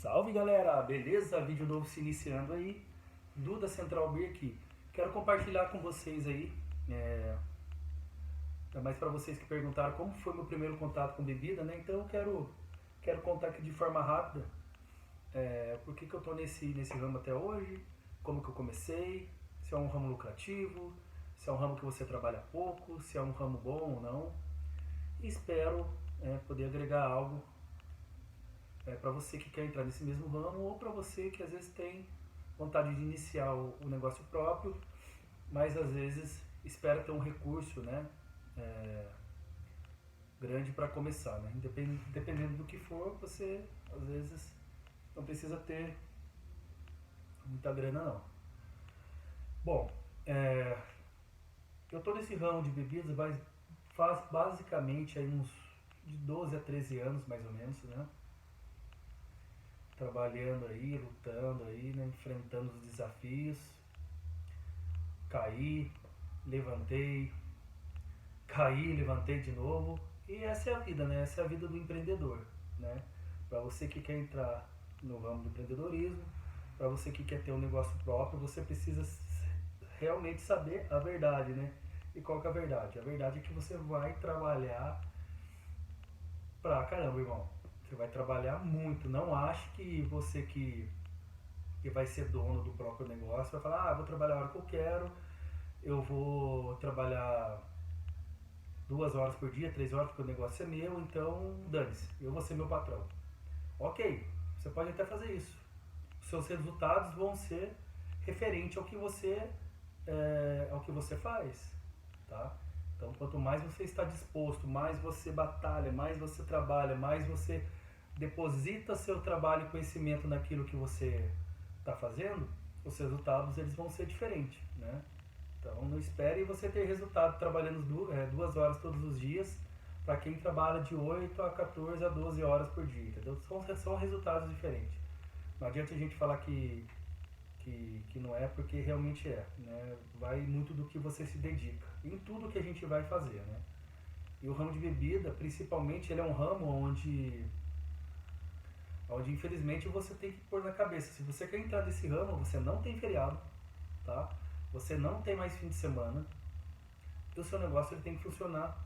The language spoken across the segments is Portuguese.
Salve galera, beleza? Vídeo novo se iniciando aí, Duda Central Beer aqui. Quero compartilhar com vocês aí, ainda mais para vocês que perguntaram como foi meu primeiro contato com bebida, né? Então eu quero contar aqui de forma rápida por que eu tô nesse ramo até hoje, como que eu comecei, se é um ramo lucrativo, se é um ramo que você trabalha pouco, se é um ramo bom ou não. E espero poder agregar algo para você que quer entrar nesse mesmo ramo ou para você que às vezes tem vontade de iniciar o negócio próprio, mas às vezes espera ter um recurso, né, grande para começar, né? Dependendo do que for, você às vezes não precisa ter muita grana não. Bom, eu estou nesse ramo de bebidas faz basicamente aí uns de 12 a 13 anos mais ou menos, né? Trabalhando aí, lutando aí, né? Enfrentando os desafios. Caí, levantei, caí, levantei de novo. E essa é a vida, né? Essa é a vida do empreendedor, né? Para você que quer entrar no ramo do empreendedorismo, para você que quer ter um negócio próprio, você precisa realmente saber a verdade, né? E qual que é a verdade? A verdade é que você vai trabalhar pra caramba, irmão. Você vai trabalhar muito. Não ache que você que vai ser dono do próprio negócio vai falar, vou trabalhar a hora que eu quero, eu vou trabalhar 2 horas por dia, 3 horas, porque o negócio é meu, então dane-se, eu vou ser meu patrão. Ok, você pode até fazer isso. Os seus resultados vão ser referente ao que você faz, tá? Então, quanto mais você está disposto, mais você batalha, mais você trabalha, mais você deposita seu trabalho e conhecimento naquilo que você está fazendo, os resultados eles vão ser diferentes, né? Então, não espere você ter resultado trabalhando 2 horas todos os dias para quem trabalha de 8 a 14 a 12 horas por dia, entendeu? São resultados diferentes. Não adianta a gente falar que não é, porque realmente é, né? Vai muito do que você se dedica, em tudo que a gente vai fazer, né? E o ramo de bebida, principalmente, ele é um ramo onde infelizmente você tem que pôr na cabeça, se você quer entrar nesse ramo, você não tem feriado, tá? Você não tem mais fim de semana, e o seu negócio ele tem que funcionar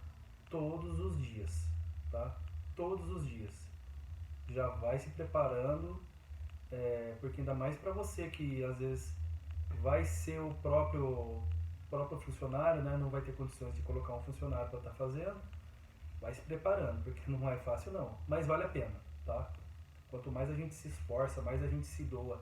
todos os dias, tá? Todos os dias. Já vai se preparando, porque ainda mais para você que às vezes vai ser o próprio funcionário, né? Não vai ter condições de colocar um funcionário para estar fazendo, vai se preparando, porque não é fácil não, mas vale a pena, tá? Quanto mais a gente se esforça, mais a gente se doa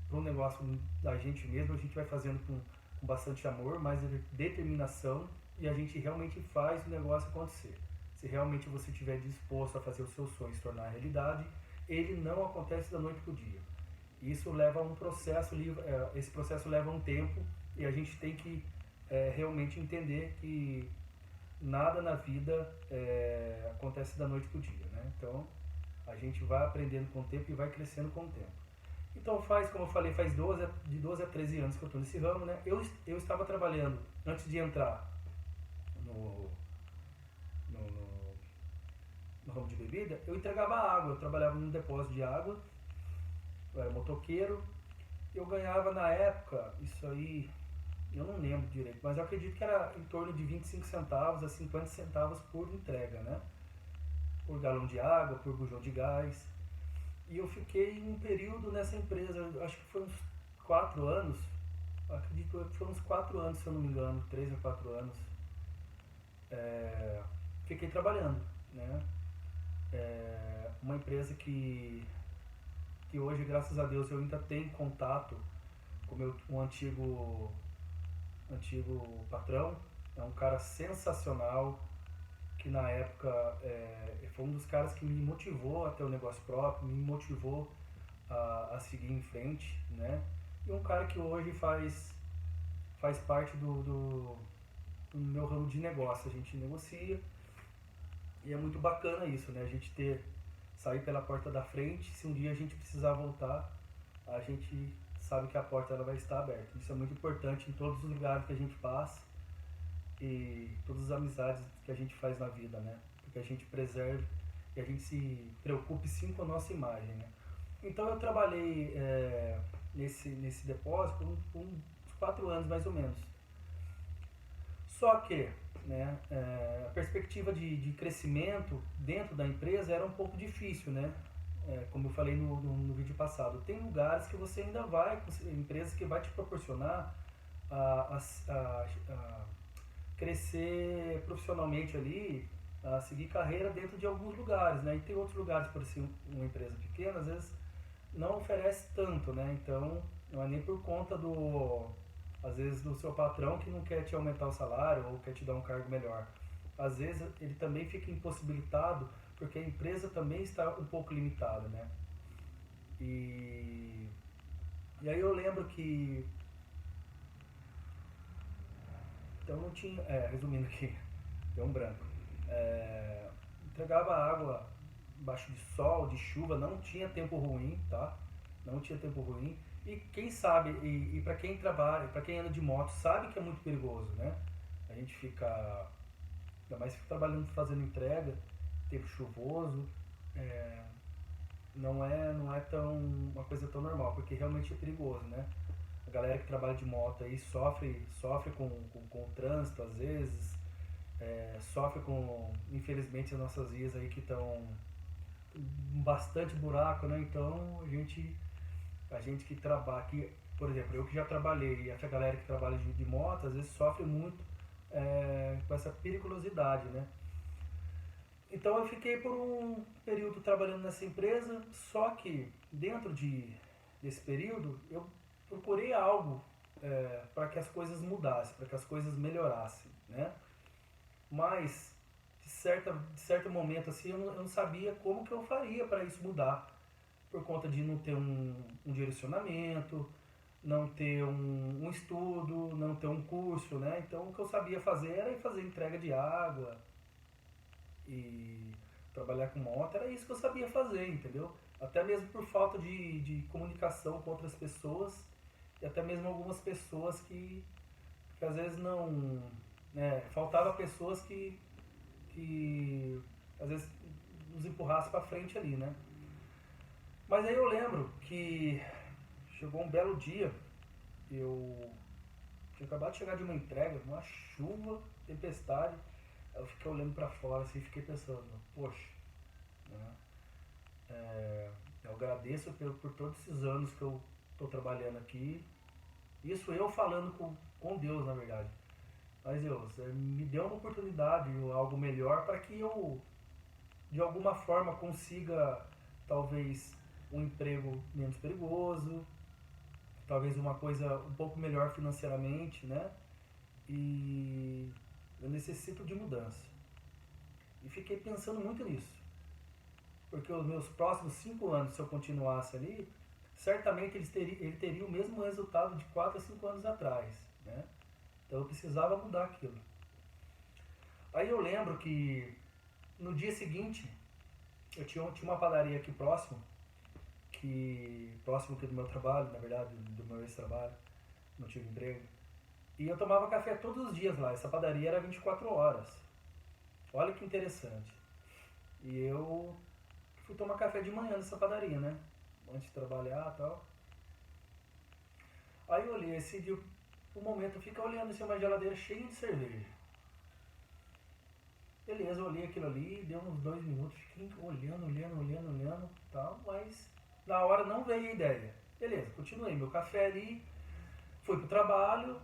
para um negócio da gente mesmo, a gente vai fazendo com bastante amor, mais determinação, e a gente realmente faz o negócio acontecer. Se realmente você estiver disposto a fazer os seus sonhos se tornar realidade, ele não acontece da noite para o dia. Isso leva a um processo, esse processo leva um tempo, e a gente tem que realmente entender que nada na vida acontece da noite para o dia, né? Então a gente vai aprendendo com o tempo e vai crescendo com o tempo. Então como eu falei, faz de 12 a 13 anos que eu estou nesse ramo, né? Eu estava trabalhando, antes de entrar no, no, no, no ramo de bebida, eu entregava água, eu trabalhava num depósito de água, eu era motoqueiro, eu ganhava na época, isso aí, eu não lembro direito, mas eu acredito que era em torno de 25 centavos a 50 centavos por entrega, né? Por galão de água, por bujão de gás. E eu fiquei um período nessa empresa, acho que foi uns 4 anos, acredito que foram uns 4 anos, se eu não me engano, 3 a 4 anos. Fiquei trabalhando, né? Uma empresa que hoje, graças a Deus, eu ainda tenho contato com um antigo patrão. É um cara sensacional, que na época foi um dos caras que me motivou a ter um negócio próprio, me motivou a seguir em frente, né? E um cara que hoje faz parte do meu ramo de negócio. A gente negocia e é muito bacana isso, né? A gente sair pela porta da frente, se um dia a gente precisar voltar, a gente sabe que a porta ela vai estar aberta. Isso é muito importante em todos os lugares que a gente passa e todas as amizades que a gente faz na vida, né? Porque a gente preserve e a gente se preocupe sim com a nossa imagem, né? Então eu trabalhei nesse depósito por uns 4 anos mais ou menos. Só que né, a perspectiva de crescimento dentro da empresa era um pouco difícil, né? Como eu falei no vídeo passado, tem lugares que você ainda vai, empresas que vai te proporcionar a crescer profissionalmente ali, a seguir carreira dentro de alguns lugares, né? E tem outros lugares, por ser uma empresa pequena, às vezes não oferece tanto, né? Então, não é nem por conta às vezes, do seu patrão que não quer te aumentar o salário ou quer te dar um cargo melhor. Às vezes, ele também fica impossibilitado porque a empresa também está um pouco limitada, né? E, e aí eu lembro que... Então, não tinha... resumindo aqui, deu um branco. Entregava água embaixo de sol, de chuva, não tinha tempo ruim, tá? Não tinha tempo ruim. E quem sabe, e para quem trabalha, para quem anda de moto, sabe que é muito perigoso, né? A gente fica, ainda mais fica trabalhando, fazendo entrega, tempo chuvoso, é, não é tão, uma coisa tão normal, porque realmente é perigoso, né? A galera que trabalha de moto aí sofre com o trânsito às vezes, sofre com, infelizmente, as nossas vias aí que estão bastante buraco, né? Então a gente que trabalha aqui, por exemplo, eu que já trabalhei, e essa galera que trabalha de moto, às vezes sofre muito com essa periculosidade, né? Então eu fiquei por um período trabalhando nessa empresa, só que dentro desse período eu procurei algo para que as coisas mudassem, para que as coisas melhorassem, né? Mas de certo momento assim eu não sabia como que eu faria para isso mudar, por conta de não ter um direcionamento, não ter um estudo, não ter um curso, né? Então o que eu sabia fazer era ir fazer entrega de água e trabalhar com moto, era isso que eu sabia fazer, entendeu? Até mesmo por falta de comunicação com outras pessoas e até mesmo algumas pessoas que às vezes não... Né, faltava pessoas que às vezes nos empurrassem para frente ali, né? Mas aí eu lembro que chegou um belo dia, eu tinha acabado de chegar de uma entrega, uma chuva, tempestade, eu fiquei olhando para fora assim, fiquei pensando, poxa, né, eu agradeço por todos esses anos que eu estou trabalhando aqui, isso eu falando com Deus, na verdade. Mas Deus, me deu uma oportunidade, algo melhor para que eu, de alguma forma, consiga, talvez, um emprego menos perigoso, talvez uma coisa um pouco melhor financeiramente, né? E eu necessito de mudança. E fiquei pensando muito nisso, porque os meus próximos 5 anos, se eu continuasse ali, certamente ele teria o mesmo resultado de 4 a 5 anos atrás, né? Então eu precisava mudar aquilo. Aí eu lembro que no dia seguinte, eu tinha uma padaria aqui próximo aqui do meu trabalho, na verdade, do meu ex-trabalho, não tive emprego. E eu tomava café todos os dias lá, essa padaria era 24 horas. Olha que interessante. E eu fui tomar café de manhã nessa padaria, né? Antes de trabalhar e tal. Aí eu olhei esse dia, um momento, fica olhando assim uma geladeira cheia de cerveja. Beleza, eu olhei aquilo ali, deu uns 2 minutos, fiquei olhando, tal, mas na hora não veio a ideia. Beleza, continuei meu café ali, fui pro trabalho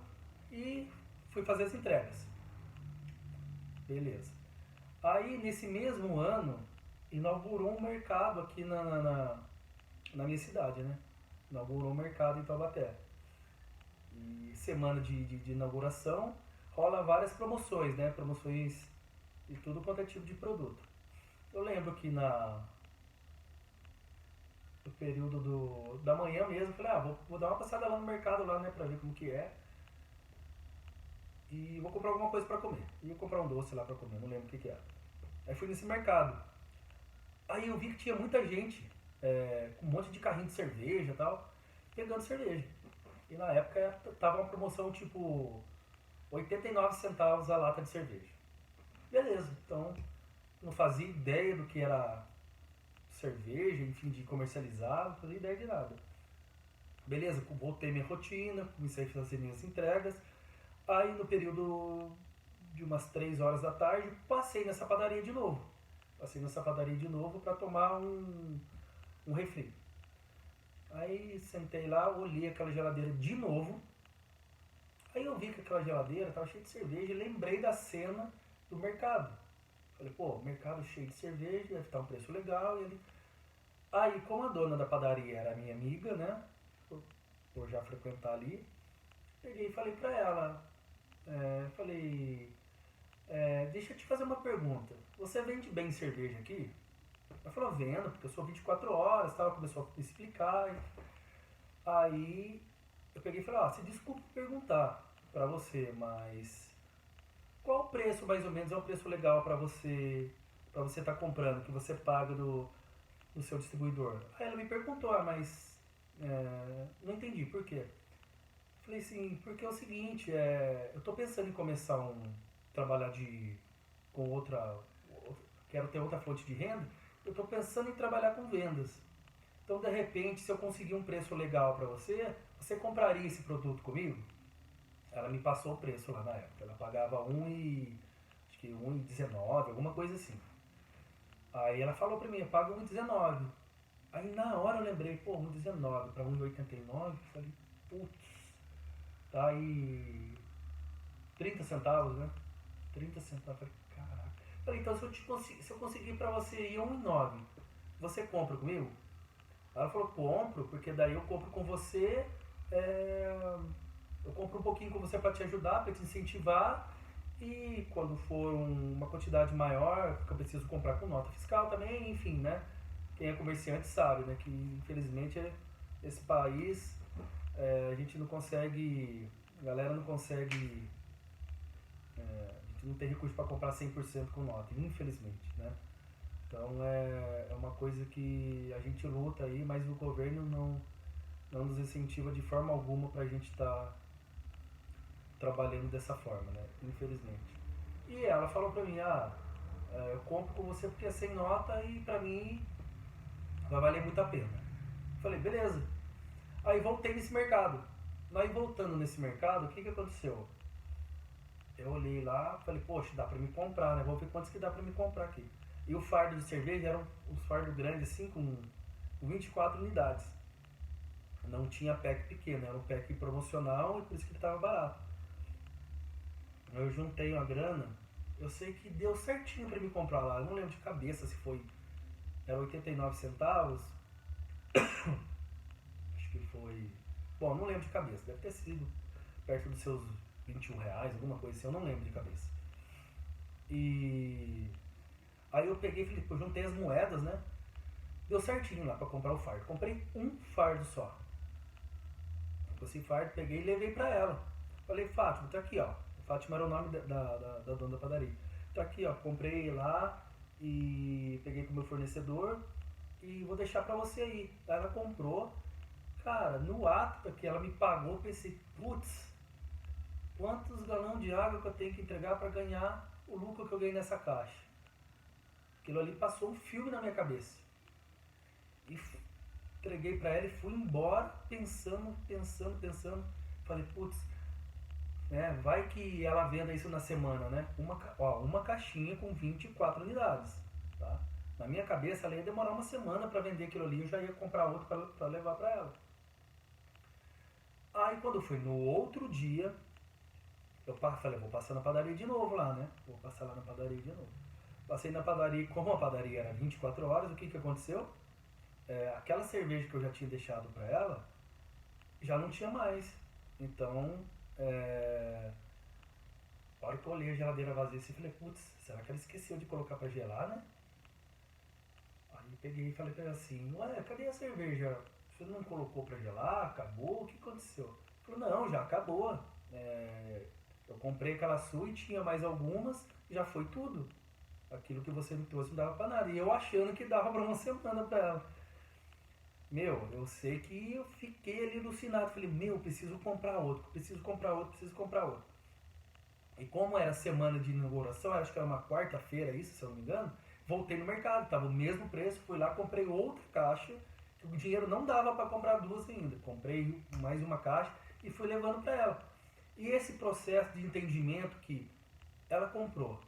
e fui fazer as entregas. Beleza. Aí nesse mesmo ano, inaugurou um mercado aqui na minha cidade, né? Inaugurou um mercado em Taubaté. E semana de inauguração rola várias promoções, né? Promoções de tudo quanto é tipo de produto. Eu lembro que no período da manhã mesmo, eu falei, vou dar uma passada lá no mercado lá, né, pra ver como que é. E vou comprar alguma coisa pra comer. Ia comprar um doce lá pra comer, não lembro o que era. Aí fui nesse mercado. Aí eu vi que tinha muita gente com um monte de carrinho de cerveja e tal, pegando cerveja. E na época tava uma promoção tipo 89 centavos a lata de cerveja. Beleza, então não fazia ideia do que era cerveja, enfim, de comercializar, não fazia ideia de nada. Beleza, voltei minha rotina, comecei a fazer minhas entregas. Aí no período de umas 3 horas da tarde, passei nessa padaria de novo. Passei nessa padaria de novo para tomar um refri. Aí sentei lá, olhei aquela geladeira de novo. Aí eu vi que aquela geladeira estava cheia de cerveja e lembrei da cena do mercado. Falei, pô, mercado cheio de cerveja, deve estar um preço legal. E ele... Aí, como a dona da padaria era minha amiga, né, por já frequentar ali, peguei e falei pra ela, deixa eu te fazer uma pergunta. Você vende bem cerveja aqui? Ela falou, vendo, porque eu sou 24 horas, tal, começou a me explicar. Aí eu peguei e falei, se desculpe perguntar pra você, mas qual o preço mais ou menos é o preço legal pra você estar comprando, que você paga do seu distribuidor? Aí ela me perguntou, mas não entendi, por quê? Falei assim, porque é o seguinte, eu tô pensando em começar trabalhar com quero ter outra fonte de renda, eu tô pensando em trabalhar com vendas. Então, de repente, se eu conseguir um preço legal para você, você compraria esse produto comigo? Ela me passou o preço lá na época. Ela pagava acho que 1,19, alguma coisa assim. Aí ela falou pra mim, eu pago 1,19. Aí na hora eu lembrei, pô, 1,19 para 1,89, falei, putz, tá aí 30 centavos, né? 30 centavos, falei, caraca. Falei, então se eu conseguir pra você ir 1,9, você compra comigo? Ela falou, compro, porque daí eu compro com você, eu compro um pouquinho com você para te ajudar, para te incentivar, e quando for uma quantidade maior, que eu preciso comprar com nota fiscal também, enfim, né? Quem é comerciante sabe, né? Que infelizmente esse país, a gente não consegue, a galera não consegue, a gente não tem recurso para comprar 100% com nota, infelizmente, né? Então é uma coisa que a gente luta aí, mas o governo não nos incentiva de forma alguma para a gente estar trabalhando dessa forma, né? Infelizmente. E ela falou pra mim, eu compro com você porque é sem nota e pra mim vai valer muito a pena. Falei, beleza. Aí voltei nesse mercado. Aí voltando nesse mercado, o que aconteceu? Eu olhei lá, falei, poxa, dá pra me comprar, né? Vou ver quantos que dá pra me comprar aqui. E o fardo de cerveja eram uns fardos grandes, assim, com 24 unidades. Não tinha pack pequeno, era um pack promocional e por isso que ele tava barato. Eu juntei uma grana, eu sei que deu certinho pra me comprar lá. Eu não lembro de cabeça se foi. Era 89 centavos. Acho que foi. Bom, não lembro de cabeça. Deve ter sido perto dos seus R$ 21, alguma coisa assim. Eu não lembro de cabeça. E aí eu peguei, eu juntei as moedas, né? Deu certinho lá pra comprar o fardo. Comprei um fardo só. Esse fardo, peguei e levei pra ela. Falei, Fátima, tá aqui, ó. Fátima era o nome da dona da padaria. Tá aqui, ó. Comprei lá e peguei com o meu fornecedor e vou deixar pra você aí. Aí ela comprou. Cara, no ato que ela me pagou, pensei, putz, quantos galões de água que eu tenho que entregar pra ganhar o lucro que eu ganhei nessa caixa? Aquilo ali passou um filme na minha cabeça. E entreguei pra ela e fui embora pensando. Falei, putz, vai que ela venda isso na semana, né? Uma caixinha com 24 unidades, tá? Na minha cabeça ela ia demorar uma semana pra vender aquilo ali, eu já ia comprar outro pra levar pra ela. Aí quando foi no outro dia, eu falei, vou passar na padaria de novo lá, né? Vou passar lá na padaria de novo. Passei na padaria, como a padaria era 24 horas, o que aconteceu? Aquela cerveja que eu já tinha deixado pra ela, já não tinha mais. Então, a hora que eu olhei a geladeira vazia, eu falei, putz, será que ela esqueceu de colocar pra gelar, né? Aí peguei e falei pra ela assim, ué, cadê a cerveja? Você não colocou pra gelar? Acabou? O que aconteceu? Ele falou, não, já acabou. Eu comprei aquela sua e tinha mais algumas, já foi tudo. Aquilo que você me trouxe não dava pra nada. E eu achando que dava pra uma semana pra ela. Meu, eu sei que eu fiquei ali alucinado. Falei, preciso comprar outro. E como era semana de inauguração, acho que era uma quarta-feira isso, se eu não me engano, voltei no mercado, estava o mesmo preço, fui lá, comprei outra caixa, que o dinheiro não dava para comprar duas ainda. Comprei mais uma caixa e fui levando para ela. E esse processo de entendimento que ela comprou,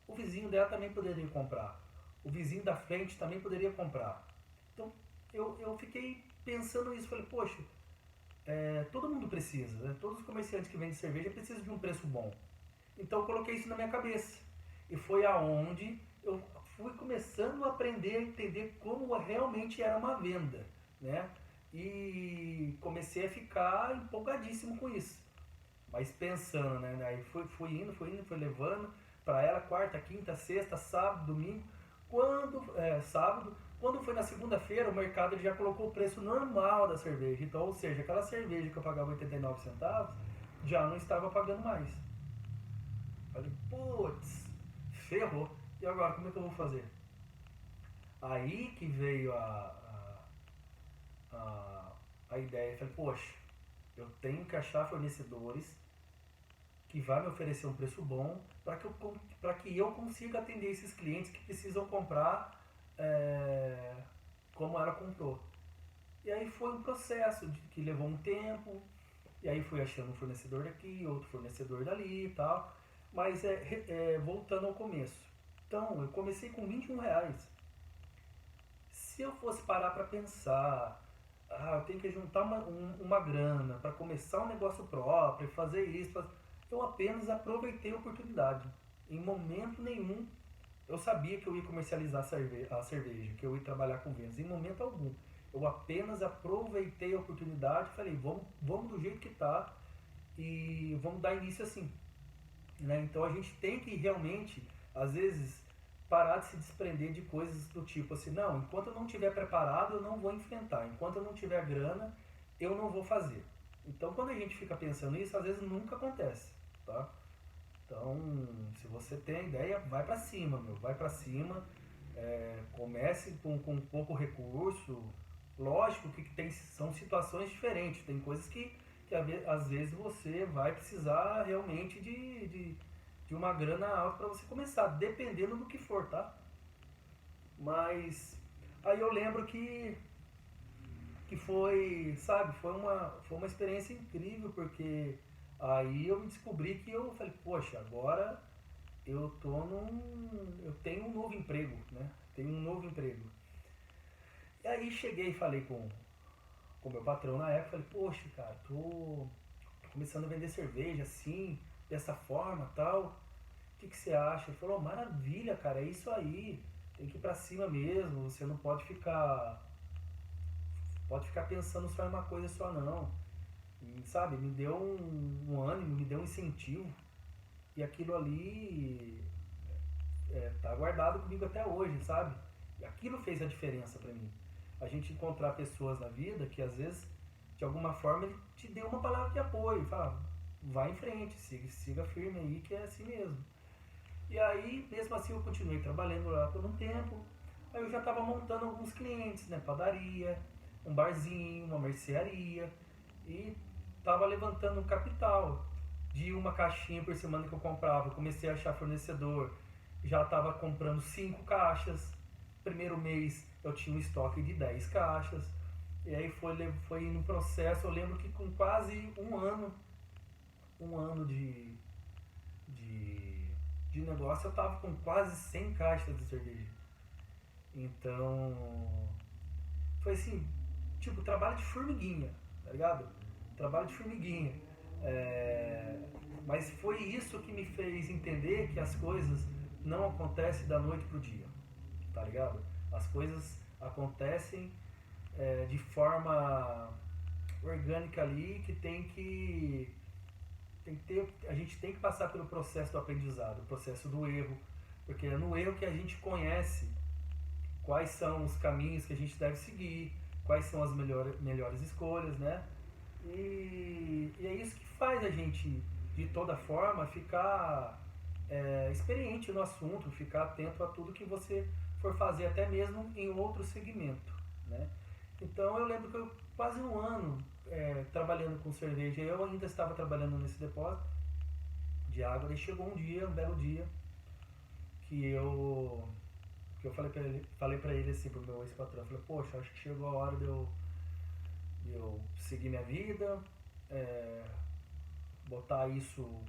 o vizinho dela também poderia comprar, o vizinho da frente também poderia comprar. Então eu fiquei pensando nisso, falei, poxa, todo mundo precisa, né? Todos os comerciantes que vendem cerveja precisam de um preço bom. Então eu coloquei isso na minha cabeça. E foi aonde eu fui começando a aprender a entender como realmente era uma venda, né? E comecei a ficar empolgadíssimo com isso. Mas pensando, né? Aí fui indo, fui levando para ela quarta, quinta, sexta, sábado, domingo. Sábado, quando foi na segunda-feira, o mercado já colocou o preço normal da cerveja. Então, ou seja, aquela cerveja que eu pagava 89 centavos, já não estava pagando mais. Falei, putz, ferrou. E agora, como é que eu vou fazer? Aí que veio a ideia. Falei, poxa, eu tenho que achar fornecedores que vai me oferecer um preço bom para que eu consiga atender esses clientes que precisam comprar como ela comprou. E aí foi um processo que levou um tempo, e aí fui achando um fornecedor daqui, outro fornecedor dali e tal. Mas voltando ao começo. Então, eu comecei com R$ 21. Se eu fosse parar para pensar, eu tenho que juntar uma grana para começar um negócio próprio, fazer isso, eu apenas aproveitei a oportunidade. Em momento nenhum eu sabia que eu ia comercializar a cerveja, que eu ia trabalhar com vendas. Em momento algum. Eu apenas aproveitei a oportunidade e falei, vamos do jeito que está e vamos dar início assim. Né? Então a gente tem que realmente, às vezes, parar de se desprender de coisas do tipo assim, não, enquanto eu não estiver preparado, eu não vou enfrentar. Enquanto eu não tiver grana, eu não vou fazer. Então quando a gente fica pensando nisso, às vezes nunca acontece, tá? Então, se você tem ideia, vai para cima, meu, vai para cima. Comece com pouco recurso. Lógico que são situações diferentes, tem coisas que às vezes você vai precisar realmente de uma grana alta para você começar, dependendo do que for, tá? Mas aí eu lembro que foi, sabe, foi uma experiência incrível, porque aí eu me descobri que eu falei, poxa, agora eu tenho um novo emprego, né? Tenho um novo emprego. E aí cheguei e falei com meu patrão na época, falei, poxa, cara, tô começando a vender cerveja assim, dessa forma, tal. O que você acha? Ele falou, maravilha, cara, é isso aí. Tem que ir pra cima mesmo, você não pode ficar pensando só em uma coisa só não. E, sabe, me deu um ânimo, me deu um incentivo. E aquilo ali tá guardado comigo até hoje, sabe? E aquilo fez a diferença pra mim. A gente encontrar pessoas na vida que às vezes, de alguma forma, ele te deu uma palavra de apoio. Fala, vai em frente, siga firme aí que é assim mesmo. E aí, mesmo assim, eu continuei trabalhando lá por um tempo. Aí eu já estava montando alguns clientes, né? Padaria, um barzinho, uma mercearia. E estava levantando um capital. De uma caixinha por semana que eu comprava, eu comecei a achar fornecedor. Já estava comprando 5 caixas. Primeiro mês eu tinha um estoque de 10 caixas. E aí foi no processo, eu lembro que com quase um ano de negócio, eu tava com quase 100 caixas de cerveja. Então, foi assim, tipo, trabalho de formiguinha, tá ligado? Trabalho de formiguinha. Mas foi isso que me fez entender que as coisas não acontecem da noite pro dia, tá ligado? As coisas acontecem de forma orgânica ali, que a gente tem que passar pelo processo do aprendizado, o processo do erro, porque é no erro que a gente conhece quais são os caminhos que a gente deve seguir, quais são as melhores escolhas, né? E é isso que faz a gente, de toda forma, ficar experiente no assunto, ficar atento a tudo que você for fazer, até mesmo em outro segmento, né? Então eu lembro que eu quase um ano trabalhando com cerveja, eu ainda estava trabalhando nesse depósito de água, e chegou um belo dia, que eu Porque eu falei pra ele assim, pro meu ex-patrão, eu falei, poxa, acho que chegou a hora de eu seguir minha vida, é, botar isso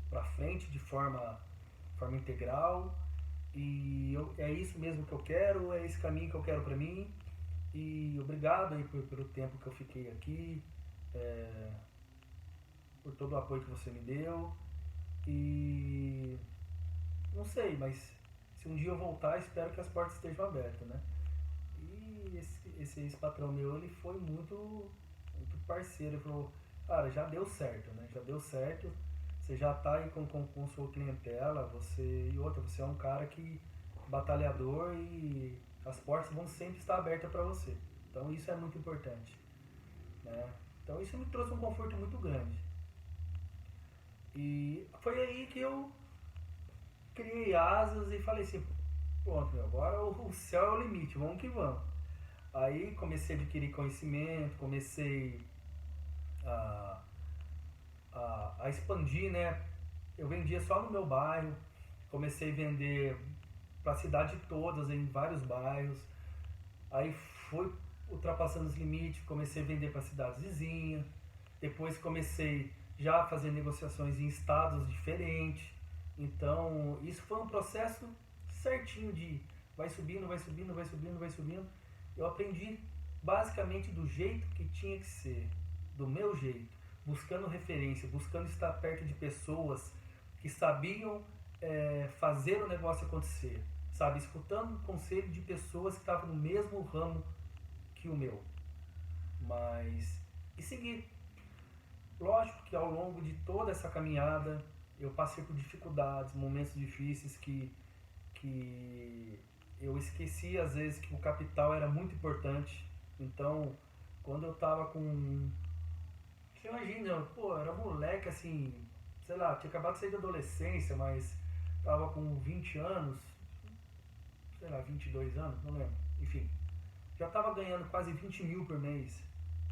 pra frente de forma integral, e é isso mesmo que eu quero, é esse caminho que eu quero pra mim, e obrigado aí pelo tempo que eu fiquei aqui, é, por todo o apoio que você me deu, e não sei, mas se um dia eu voltar, espero que as portas estejam abertas, né? E esse ex-patrão meu, ele foi muito parceiro. Ele falou, cara, já deu certo, né? Já deu certo. Você já tá aí com sua clientela, e outra, você é um cara que batalhador e as portas vão sempre estar abertas para você. Então isso é muito importante, né? Então isso me trouxe um conforto muito grande. E foi aí que eu criei asas e falei assim, pronto, meu, agora o céu é o limite, vamos que vamos. Aí comecei a adquirir conhecimento, comecei a, a expandir, né? Eu vendia só no meu bairro, comecei a vender para a cidade todas, em vários bairros. Aí fui ultrapassando os limites, comecei a vender para cidades vizinhas. Depois comecei já a fazer negociações em estados diferentes. Então, isso foi um processo certinho de vai subindo, vai subindo, vai subindo, vai subindo. Eu aprendi basicamente do jeito que tinha que ser, do meu jeito, buscando referência, buscando estar perto de pessoas que sabiam fazer o negócio acontecer, sabe? Escutando o conselho de pessoas que estavam no mesmo ramo que o meu. Mas, e seguir. Lógico que ao longo de toda essa caminhada eu passei por dificuldades, momentos difíceis que eu esqueci às vezes que o capital era muito importante. Então, quando eu tava com. Você imagina, pô, eu era moleque assim, sei lá, tinha acabado de sair da adolescência, mas tava com 20 anos, sei lá, 22 anos, não lembro. Enfim, já tava ganhando quase 20 mil por mês.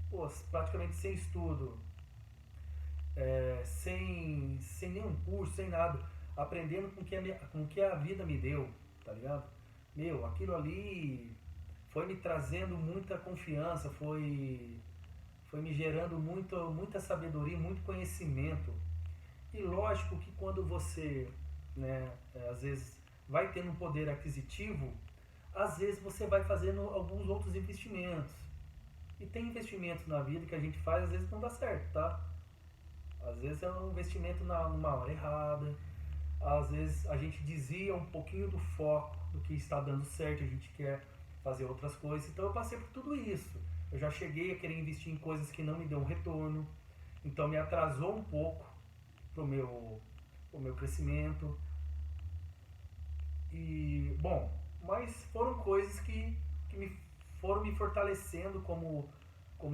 Pô, praticamente sem estudo, sem nenhum curso, sem nada, aprendendo com que a vida me deu, tá ligado? Meu, aquilo ali foi me trazendo muita confiança, foi me gerando muita sabedoria, muito conhecimento. E lógico que quando você, né, às vezes vai tendo um poder aquisitivo, às vezes você vai fazendo alguns outros investimentos. E tem investimentos na vida que a gente faz, às vezes não dá certo, tá? Às vezes é um investimento numa hora errada, às vezes a gente desvia um pouquinho do foco do que está dando certo, a gente quer fazer outras coisas. Então eu passei por tudo isso. Eu já cheguei a querer investir em coisas que não me dão retorno, então me atrasou um pouco pro meu crescimento. E, bom, mas foram coisas que foram me fortalecendo como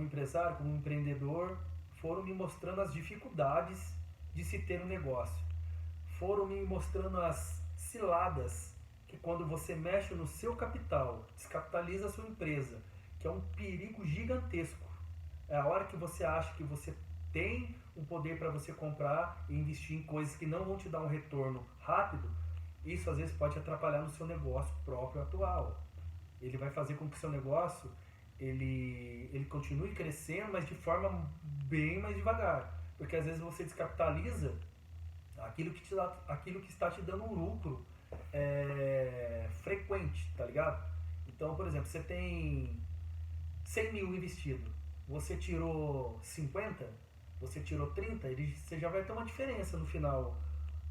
empresário, como empreendedor, foram me mostrando as dificuldades de se ter um negócio, foram me mostrando as ciladas que quando você mexe no seu capital, descapitaliza a sua empresa, que é um perigo gigantesco. É a hora que você acha que você tem um poder para você comprar e investir em coisas que não vão te dar um retorno rápido, isso às vezes pode atrapalhar no seu negócio próprio atual. Ele vai fazer com que o seu negócio ele continue crescendo, mas de forma bem mais devagar. Porque às vezes você descapitaliza aquilo que está te dando um lucro frequente, tá ligado? Então, por exemplo, você tem 100 mil investido, você tirou 50, você tirou 30, você já vai ter uma diferença no final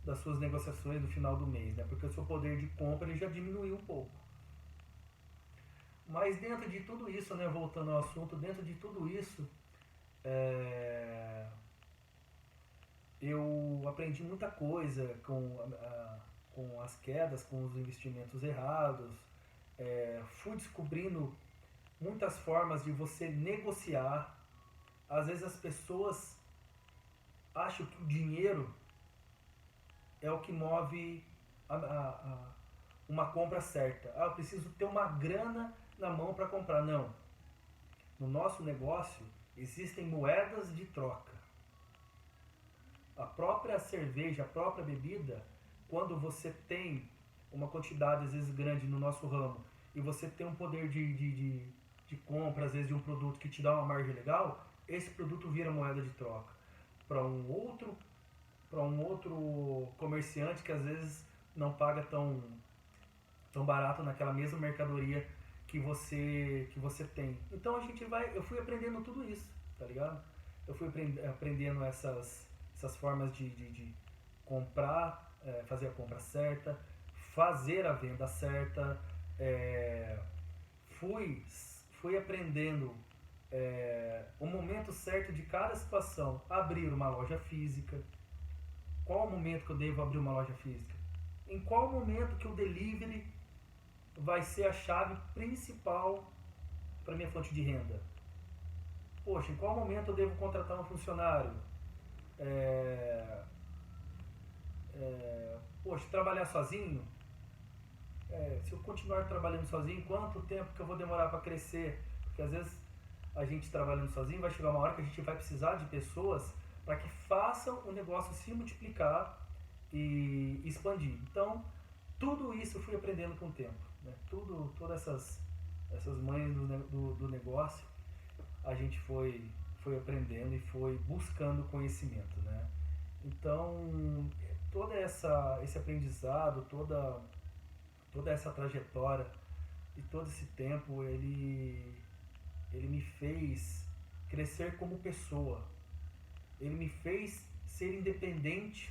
das suas negociações no final do mês, né? Porque o seu poder de compra ele já diminuiu um pouco. Mas dentro de tudo isso, né, voltando ao assunto, dentro de tudo isso, eu aprendi muita coisa com as quedas, com os investimentos errados. Fui descobrindo muitas formas de você negociar. Às vezes as pessoas acham que o dinheiro é o que move uma compra certa. Eu preciso ter uma grana na mão para comprar. Não. No nosso negócio existem moedas de troca. A própria cerveja, a própria bebida, quando você tem uma quantidade às vezes grande no nosso ramo e você tem um poder de compra, às vezes, de um produto que te dá uma margem legal, esse produto vira moeda de troca para um outro comerciante que às vezes não paga tão barato naquela mesma mercadoria que você tem. Então eu fui aprendendo tudo isso, tá ligado? Eu fui aprendendo essas formas de comprar, fazer a compra certa, fazer a venda certa, é, fui, fui aprendendo o momento certo de cada situação. Abrir uma loja física. Qual o momento que eu devo abrir uma loja física? Em qual momento que o delivery vai ser a chave principal para minha fonte de renda? Poxa, em qual momento eu devo contratar um funcionário? É, poxa, trabalhar sozinho? Se eu continuar trabalhando sozinho, quanto tempo que eu vou demorar para crescer? Porque às vezes a gente trabalhando sozinho vai chegar uma hora que a gente vai precisar de pessoas para que façam o negócio se multiplicar e expandir. Então, tudo isso eu fui aprendendo com o tempo. Né? Todas essas manhas do negócio, a gente foi aprendendo e foi buscando conhecimento. Né? Então, esse aprendizado, toda essa trajetória e todo esse tempo, ele me fez crescer como pessoa. Ele me fez ser independente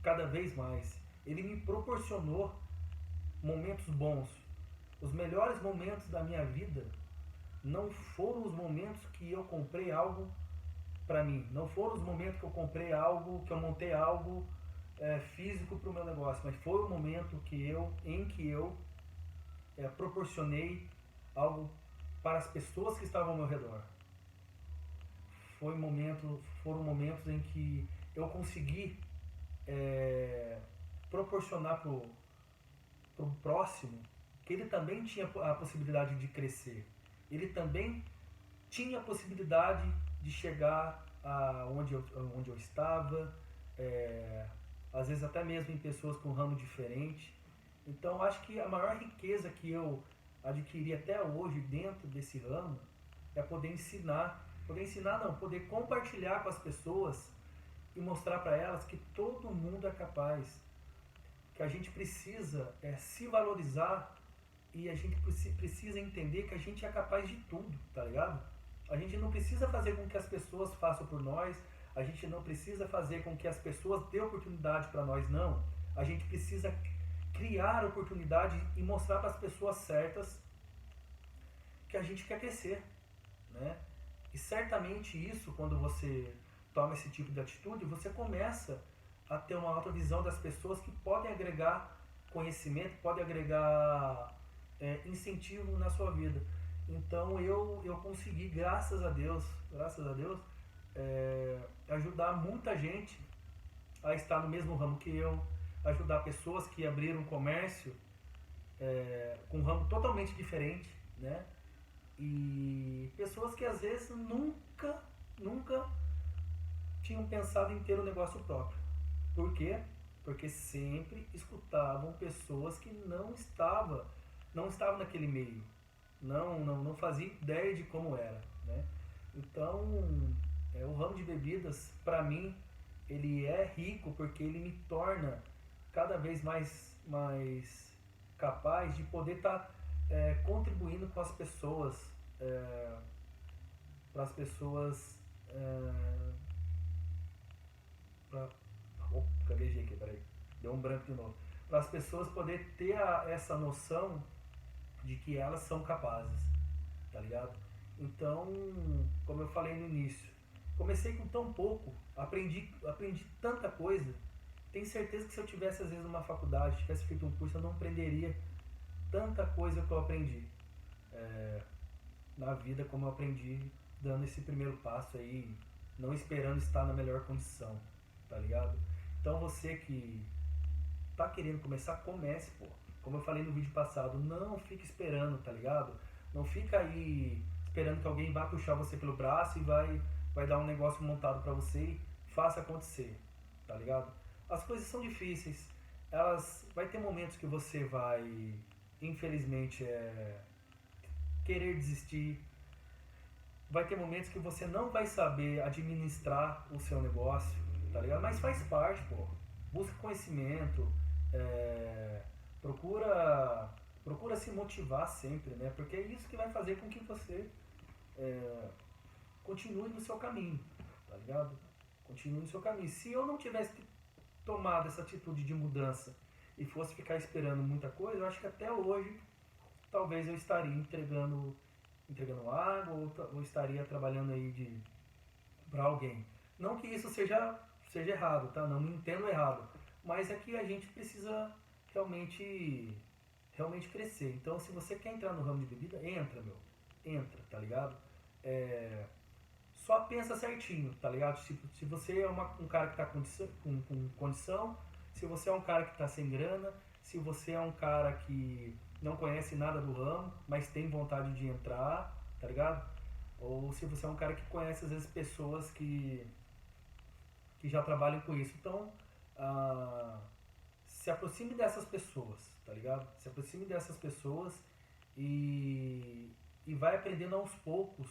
cada vez mais. Ele me proporcionou momentos bons. Os melhores momentos da minha vida não foram os momentos que eu comprei algo para mim. Não foram os momentos que eu comprei algo, que eu montei algo físico para o meu negócio, mas foi o momento em que eu proporcionei algo para as pessoas que estavam ao meu redor. Foram momentos em que eu consegui proporcionar pro próximo que ele também tinha a possibilidade de crescer. Ele também tinha a possibilidade de chegar onde eu estava, às vezes até mesmo em pessoas com ramo diferente. Então acho que a maior riqueza que eu adquiri até hoje dentro desse ramo é poder poder compartilhar com as pessoas e mostrar para elas que todo mundo é capaz, que a gente precisa se valorizar e a gente precisa entender que a gente é capaz de tudo, tá ligado? A gente não precisa fazer com que as pessoas façam por nós, a gente não precisa fazer com que as pessoas dêem oportunidade para nós, não. A gente precisa criar oportunidade e mostrar para as pessoas certas que a gente quer crescer, né? E certamente isso, quando você toma esse tipo de atitude, você começa a ter uma alta visão das pessoas que podem agregar conhecimento, podem agregar incentivo na sua vida. Então eu consegui, graças a Deus, ajudar muita gente a estar no mesmo ramo que eu, ajudar pessoas que abriram um comércio com um ramo totalmente diferente, né? E pessoas que às vezes nunca tinham pensado em ter um negócio próprio. Por quê? Porque sempre escutavam pessoas que não estavam naquele meio, não faziam ideia de como era, né? Então, o ramo de bebidas, para mim, ele é rico porque ele me torna cada vez mais capaz de poder estar contribuindo com as pessoas, para as pessoas, gaguejei aqui, peraí, deu um branco de novo, para as pessoas poder ter essa noção de que elas são capazes, tá ligado? Então, como eu falei no início, comecei com tão pouco, aprendi tanta coisa. Tenho certeza que se eu tivesse às vezes numa faculdade, tivesse feito um curso, eu não aprenderia tanta coisa que eu aprendi na vida como eu aprendi dando esse primeiro passo aí, não esperando estar na melhor condição, tá ligado? Então você que tá querendo começar, comece, pô. Como eu falei no vídeo passado, não fique esperando, tá ligado? Não fica aí esperando que alguém vá puxar você pelo braço e vai dar um negócio montado pra você e faça acontecer, tá ligado? As coisas são difíceis, vai ter momentos que você vai, infelizmente, querer desistir. Vai ter momentos que você não vai saber administrar o seu negócio, tá ligado? Mas faz parte, pô. Busca conhecimento, é, procura, procura se motivar sempre, né? Porque é isso que vai fazer com que você continue no seu caminho, tá ligado? Continue no seu caminho. Se eu não tivesse tomado essa atitude de mudança e fosse ficar esperando muita coisa, eu acho que até hoje talvez eu estaria entregando água ou estaria trabalhando aí para alguém. Não que isso seja errado, tá? Não me entendo errado, mas é que a gente precisa realmente crescer. Então, se você quer entrar no ramo de bebida, entra, meu. Entra, tá ligado? É, só pensa certinho, tá ligado? Se você é um cara que tá com condição, se você é um cara que tá sem grana, se você é um cara que não conhece nada do ramo, mas tem vontade de entrar, tá ligado? Ou se você é um cara que conhece às vezes pessoas que já trabalham com isso. Então, ah, se aproxime dessas pessoas, tá ligado? Se aproxime dessas pessoas e vai aprendendo aos poucos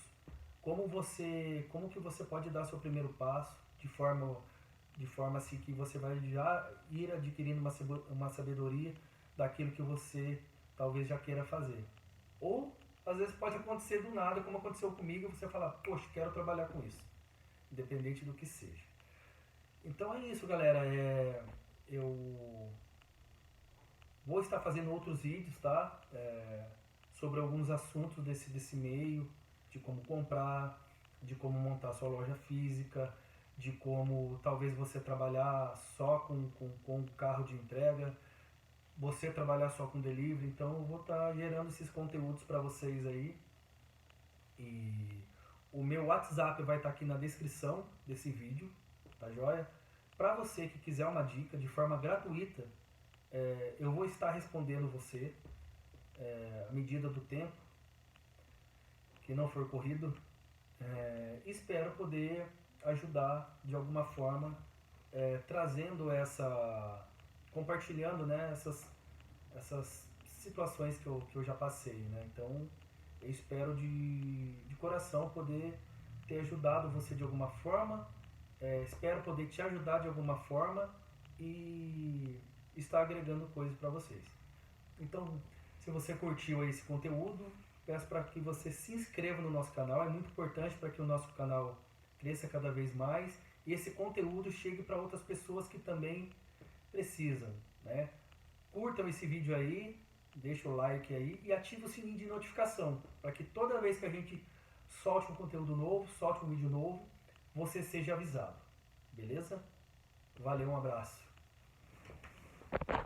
como que você pode dar seu primeiro passo de forma assim que você vai já ir adquirindo uma sabedoria daquilo que você talvez já queira fazer. Ou às vezes pode acontecer do nada, como aconteceu comigo, e você falar, poxa, quero trabalhar com isso, independente do que seja. Então é isso, galera. Eu vou estar fazendo outros vídeos, tá? Sobre alguns assuntos desse meio, de como comprar, de como montar sua loja física, de como talvez você trabalhar só com carro de entrega, você trabalhar só com delivery. Então eu vou estar gerando esses conteúdos para vocês aí. E o meu WhatsApp vai estar aqui na descrição desse vídeo, tá joia? Para você que quiser uma dica de forma gratuita, eu vou estar respondendo você à medida do tempo, que não for corrido. Espero poder ajudar de alguma forma, trazendo compartilhando, né, essas situações que eu já passei, né? Então eu espero de coração poder ter ajudado você de alguma forma, espero poder te ajudar de alguma forma e estar agregando coisas para vocês. Então, se você curtiu esse conteúdo, peço para que você se inscreva no nosso canal, é muito importante para que o nosso canal cresça cada vez mais e esse conteúdo chegue para outras pessoas que também precisam, né? Curtam esse vídeo aí, deixa o like aí e ativa o sininho de notificação para que toda vez que a gente solte um conteúdo novo, solte um vídeo novo, você seja avisado. Beleza? Valeu, um abraço.